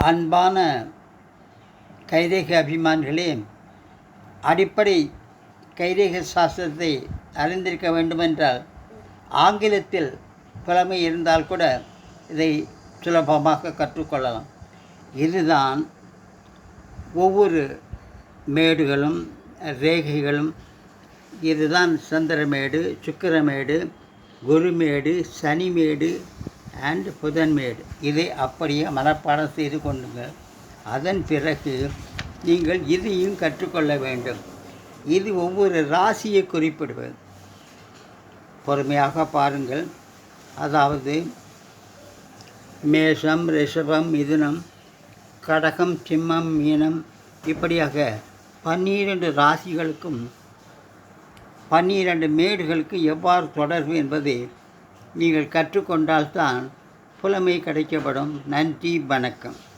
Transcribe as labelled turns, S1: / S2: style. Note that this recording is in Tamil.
S1: அன்பான கைரேக அபிமானிகளே, அடிப்படை கைரேக சாஸ்திரத்தை அறிந்திருக்க வேண்டுமென்றால் ஆங்கிலத்தில் புலமை இருந்தால் கூட இதை சுலபமாக கற்றுக்கொள்ளலாம். இதுதான் ஒவ்வொரு மேடுகளும் ரேகைகளும். இதுதான் சந்திரமேடு, சுக்கிரமேடு, குருமேடு, சனிமேடு அண்ட் புதன்மேடு. இதை அப்படியே மனப்பாடம் செய்து கொள்ளுங்கள். அதன் பிறகு நீங்கள் இதையும் கற்றுக்கொள்ள வேண்டும். இது ஒவ்வொரு ராசியை குறிப்பிடுவது. பொறுமையாக பாருங்கள். அதாவது மேஷம், ரிஷபம், மிதுனம், கடகம், சிம்மம், மீனம், இப்படியாக 12 ராசிகளுக்கும் 12 மேடுகளுக்கு எவ்வாறு தொடர்பு என்பதை நீங்கள் கற்றுக்கொண்டால்தான் புலமை கிடைக்கப்படும். நன்றி, வணக்கம்.